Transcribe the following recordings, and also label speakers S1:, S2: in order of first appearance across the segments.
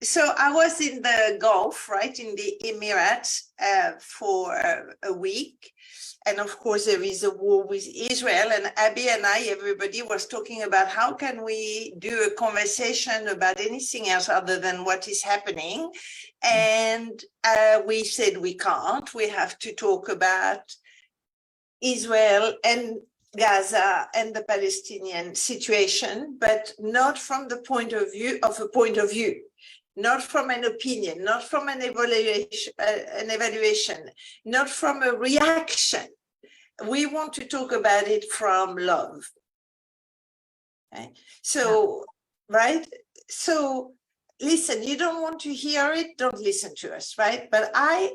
S1: So I was in the Gulf, right, in the Emirates for a week. And of course, there is a war with Israel. And Abby and I, everybody was talking about how can we do a conversation about anything else other than what is happening. And we said we can't. We have to talk about Israel and Gaza and the Palestinian situation, but not from the point of view of a point of view. Not from an opinion, not from an evaluation, not from a reaction. We want to talk about it from love. Okay? So, right? So, listen, you don't want to hear it, don't listen to us, right? But I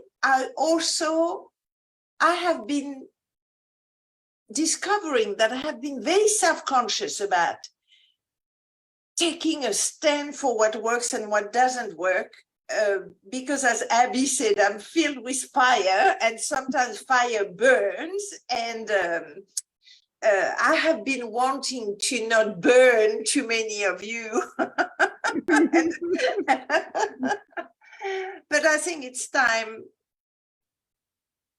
S1: have been discovering that I have been very self-conscious about taking a stand for what works and what doesn't work, because as Abby said, I'm filled with fire and sometimes fire burns. And I have been wanting to not burn too many of you. But I think it's time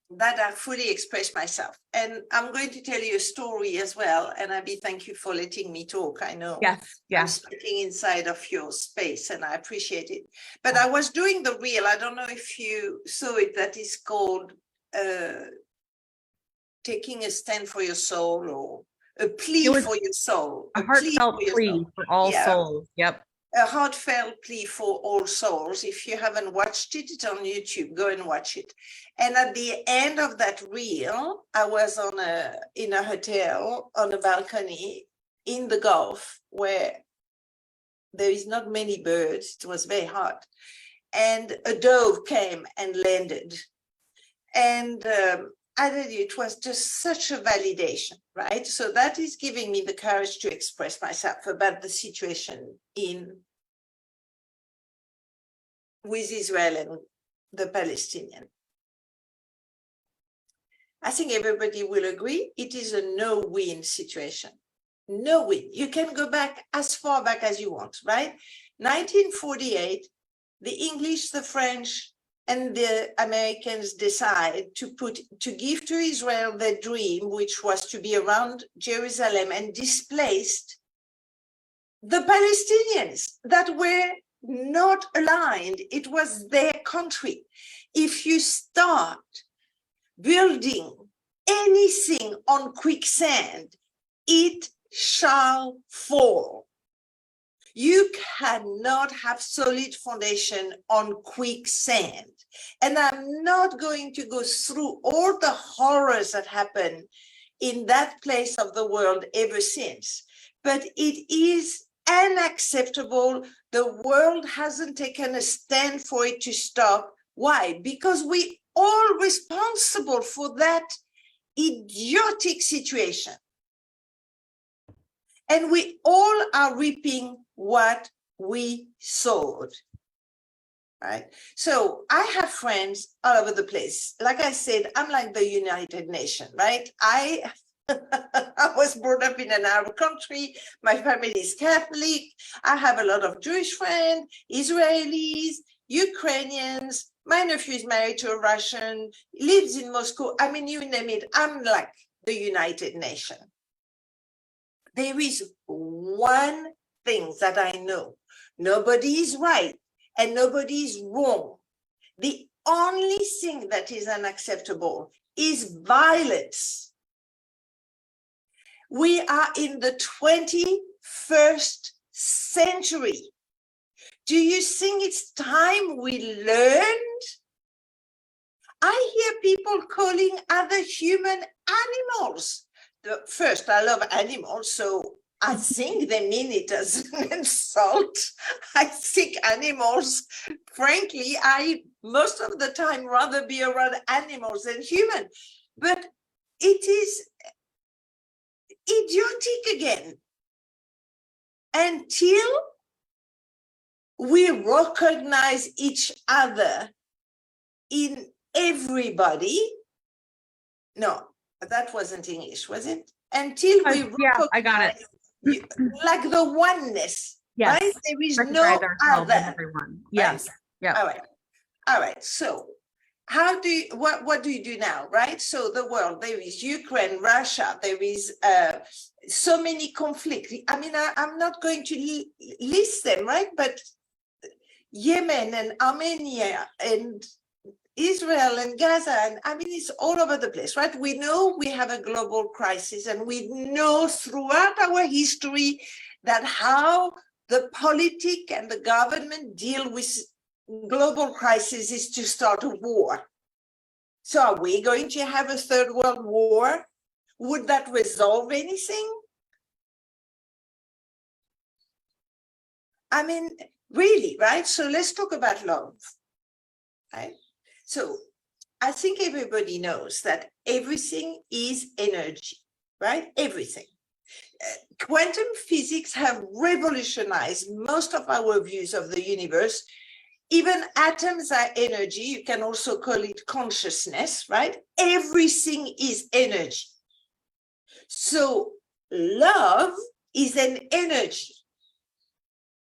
S1: that I fully express myself. And I'm going to tell you a story as well. And Abby, thank you for letting me talk. I know I'm speaking inside of your space and I appreciate it. But I was doing the reel. I don't know if you saw it, that is called Taking a Stand for Your Soul, or a plea for your soul.
S2: A heartfelt plea for all souls. Yep.
S1: A heartfelt plea for all souls. If you haven't watched it, it's on YouTube. Go and watch it. And at the end of that reel, I was in a hotel on a balcony in the Gulf where there is not many birds. It was very hot. And a dove came and landed. And I tell you, it was just such a validation, right? So that is giving me the courage to express myself about the situation with Israel and the Palestinian. I think everybody will agree it is a no-win situation. No win. You can go back as far back as you want, right? 1948, the English, the French, and the Americans decide to give to Israel their dream, which was to be around Jerusalem, and displaced the Palestinians that were not aligned. It was their country. If you start building anything on quicksand, it shall fall. You cannot have solid foundation on quicksand. And I'm not going to go through all the horrors that happened in that place of the world ever since, but it is unacceptable. The world hasn't taken a stand for it to stop. Why? Because we all responsible for that idiotic situation. And we all are reaping what we sowed, right? So I have friends all over the place. Like I said, I'm like the United Nations, right? I was brought up in an Arab country. My family is Catholic. I have a lot of Jewish friends, Israelis, Ukrainians. My nephew is married to a Russian, lives in Moscow. I mean, you name it. I'm like the United Nations. There is one thing that I know. Nobody is right and nobody is wrong. The only thing that is unacceptable is violence. We are in the 21st century. Do you think it's time we learned? I hear people calling other human animals. First, I love animals, so I think they mean it as an insult. I think animals, frankly, I most of the time rather be around animals than human. But it is idiotic again. Until we recognize each other in everybody. No, that wasn't English, was it? Until we recognize,
S2: I got it.
S1: Like the oneness,
S2: Yes.
S1: right? There is
S2: Recognize
S1: no
S2: ourselves in
S1: other.
S2: everyone.
S1: Right?
S2: Yes. Yeah.
S1: All right. All right. So how do you, what do you do now, right? So the world, there is Ukraine, Russia, there is so many conflicts. I mean, I'm not going to list them, right? But Yemen and Armenia and Israel and Gaza, and I mean, it's all over the place, right? We know we have a global crisis, and we know throughout our history that how the politic and the government deal with global crisis is to start a war. So are we going to have a third world war? Would that resolve anything? I mean, really, right? So let's talk about love, right? So I think everybody knows that everything is energy, right? Everything. Quantum physics have revolutionized most of our views of the universe. Even atoms are energy. You can also call it consciousness, right? Everything is energy. So love is an energy,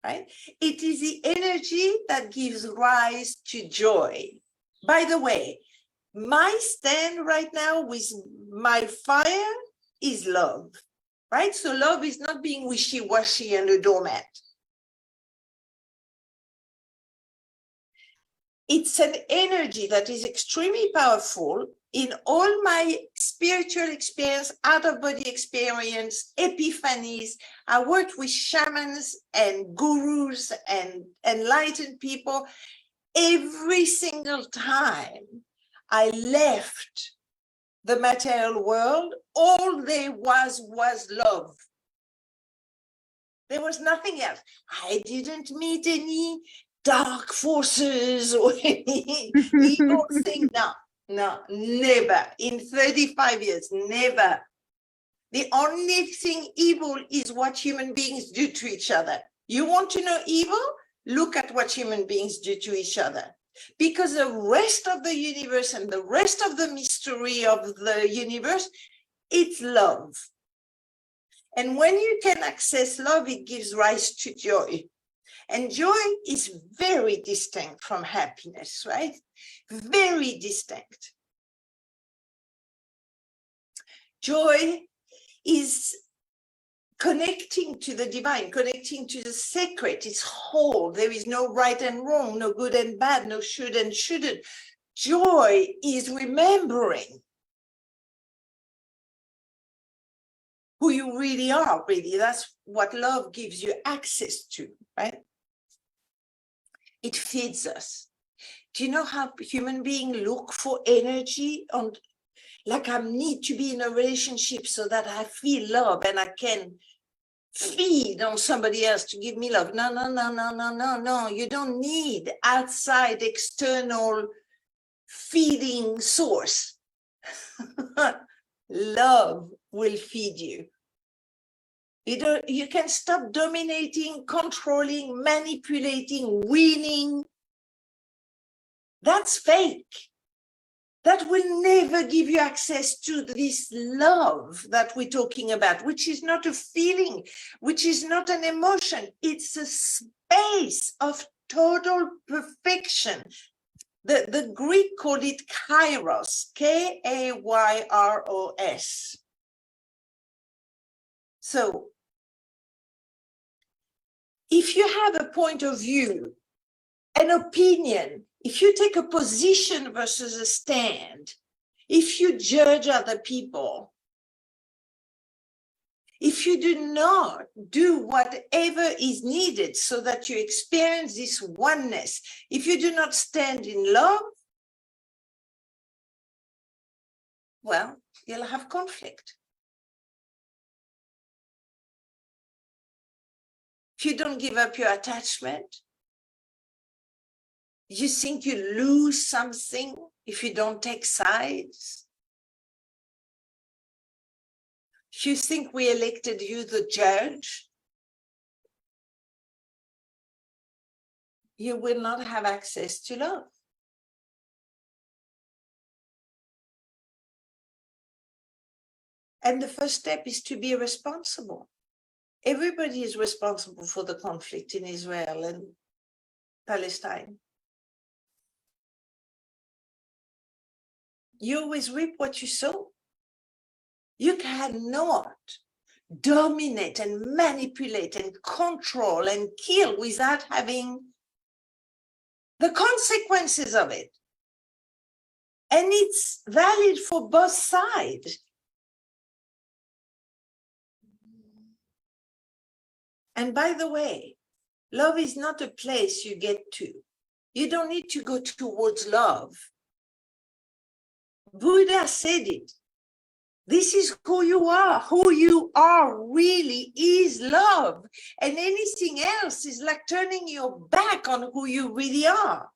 S1: right? It is the energy that gives rise to joy. By the way, my stand right now with my fire is love, right? So love is not being wishy-washy and a doormat. It's an energy that is extremely powerful. In all my spiritual experience, out-of-body experience, epiphanies, I worked with shamans and gurus and enlightened people. Every single time I left the material world, all there was love. There was nothing else. I didn't meet any dark forces or any evil thing. No, never. In 35 years, never. The only thing evil is what human beings do to each other. You want to know evil? Look at what human beings do to each other. Because the rest of the universe and the rest of the mystery of the universe, it's love. And when you can access love, it gives rise to joy. And joy is very distinct from happiness, right? Very distinct. Joy is connecting to the divine, connecting to the sacred. It's whole. There is no right and wrong, no good and bad, no should and shouldn't. Joy is remembering who you really are, really. That's what love gives you access to, right? It feeds us. Do you know how human beings look for energy? Like I need to be in a relationship so that I feel love and I can feed on somebody else to give me love. No. You don't need outside external feeding source. Love will feed you. You can stop dominating, controlling, manipulating, winning. That's fake. That will never give you access to this love that we're talking about, which is not a feeling, which is not an emotion. It's a space of total perfection. The Greek called it kairos, Kayros. So if you have a point of view, an opinion, if you take a position versus a stand, if you judge other people, if you do not do whatever is needed so that you experience this oneness, if you do not stand in love, well, you'll have conflict. If you don't give up your attachment, you think you lose something if you don't take sides. If you think we elected you the judge, you will not have access to love. And the first step is to be responsible. Everybody is responsible for the conflict in Israel and Palestine. You always reap what you sow. You cannot dominate and manipulate and control and kill without having the consequences of it. And it's valid for both sides. And by the way, love is not a place you get to. You don't need to go towards love. Buddha said it. This is who you are. Who you are really is love. And anything else is like turning your back on who you really are.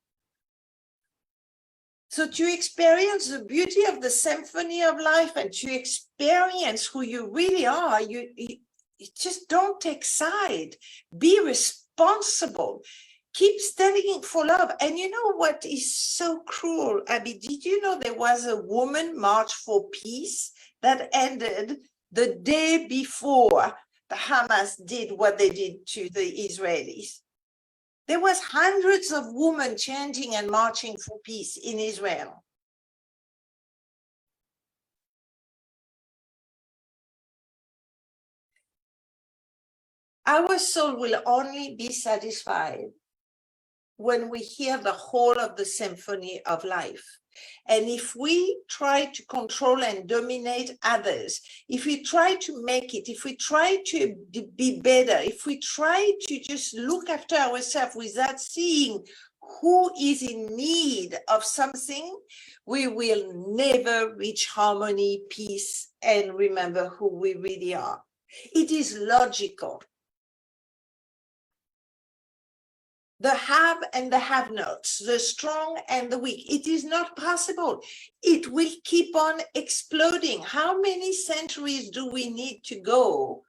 S1: So to experience the beauty of the symphony of life and to experience who you really are, you just don't take side. Be responsible. Keep standing for love. And you know what is so cruel, Abby? Did you know there was a woman march for peace that ended the day before the Hamas did what they did to the Israelis? There was hundreds of women chanting and marching for peace in Israel. Our soul will only be satisfied when we hear the whole of the symphony of life. And if we try to control and dominate others, if we try to make it, if we try to be better, if we try to just look after ourselves without seeing who is in need of something, we will never reach harmony, peace, and remember who we really are. It is logical. The have and the have-nots, the strong and the weak. It is not possible. It will keep on exploding. How many centuries do we need to go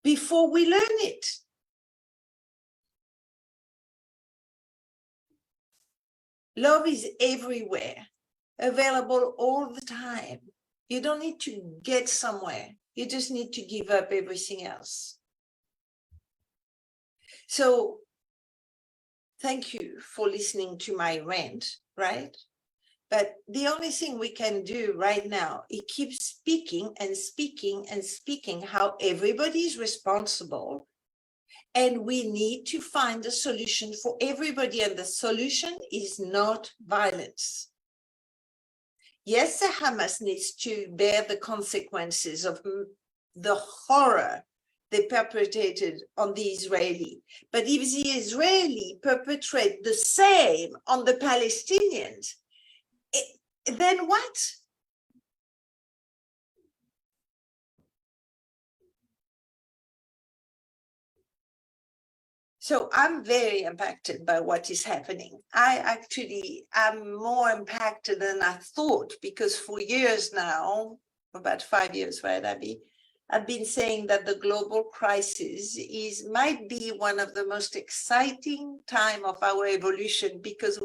S1: before we learn it? Love is everywhere, available all the time. You don't need to get somewhere. You just need to give up everything else. So, thank you for listening to my rant, right? But the only thing we can do right now is keep speaking and speaking and speaking how everybody is responsible. And we need to find a solution for everybody. And the solution is not violence. Yes, the Hamas needs to bear the consequences of the horror they perpetrated on the Israeli. But if the Israeli perpetrate the same on the Palestinians, then what? So I'm very impacted by what is happening. I actually am more impacted than I thought, because for years now, about 5 years, right, Abby? I've been saying that the global crisis might be one of the most exciting time of our evolution, because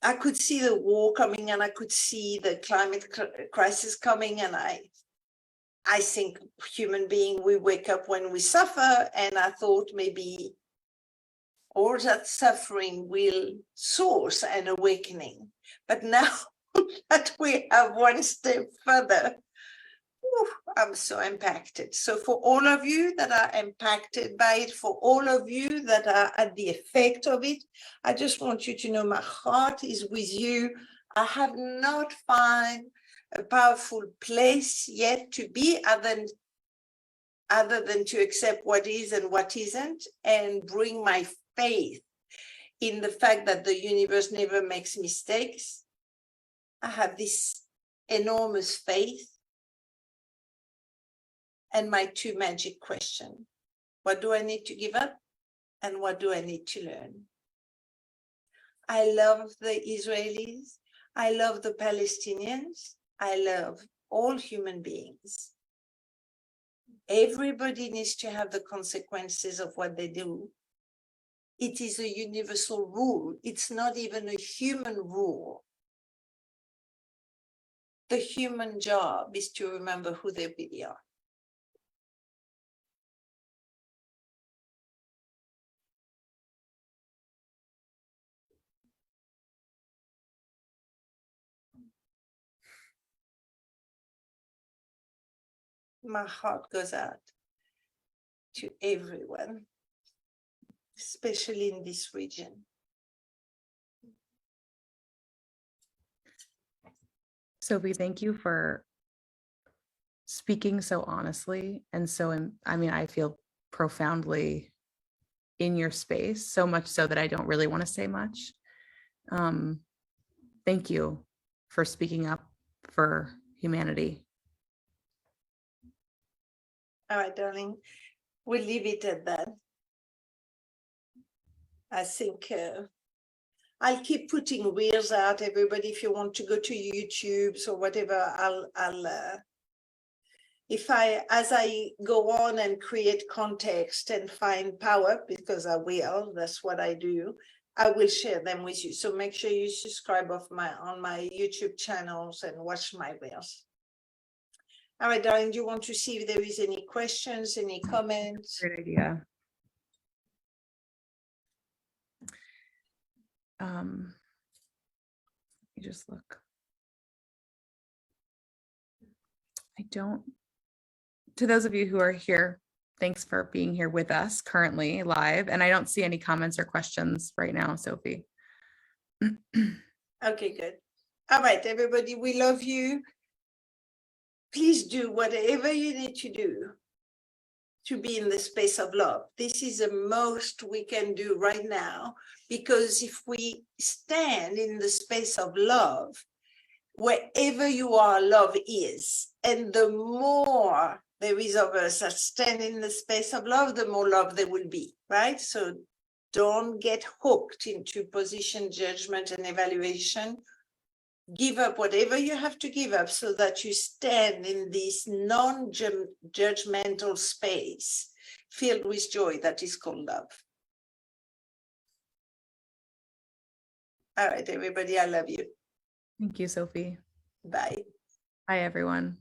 S1: I could see the war coming and I could see the climate crisis coming, and I think human being, we wake up when we suffer, and I thought maybe all that suffering will source an awakening. But now that we have one step further, I'm so impacted. So for all of you that are impacted by it, for all of you that are at the effect of it, I just want you to know my heart is with you. I have not found a powerful place yet to be other than to accept what is and what isn't, and bring my faith in the fact that the universe never makes mistakes. I have this enormous faith. And my two magic questions: what do I need to give up? And what do I need to learn? I love the Israelis. I love the Palestinians. I love all human beings. Everybody needs to have the consequences of what they do. It is a universal rule. It's not even a human rule. The human job is to remember who they really are. My heart goes out to everyone, especially in this region.
S2: Sophie, thank you for speaking so honestly and so, I mean, I feel profoundly in your space, so much so that I don't really want to say much. Thank you for speaking up for humanity.
S1: All right, darling, we'll leave it at that. I think I'll keep putting reels out, everybody. If you want to go to YouTube or whatever, as I go on and create context and find power, because I will, that's what I do, I will share them with you. So make sure you subscribe on my YouTube channels and watch my reels. All right, darling, do you want to see if there is any questions, any comments?
S2: Great idea. Let me just look. To those of you who are here, thanks for being here with us currently live. And I don't see any comments or questions right now, Sophie.
S1: Okay, good. All right, everybody, we love you. Please do whatever you need to do to be in the space of love. This is the most we can do right now, because if we stand in the space of love, wherever you are, love is. And the more there is of us that stand in the space of love, the more love there will be, right? So don't get hooked into position, judgment, and evaluation. Give up whatever you have to give up so that you stand in this non-judgmental space filled with joy that is called love. All right, everybody, I love you.
S2: Thank you, Sophie.
S1: Bye.
S2: Bye, everyone.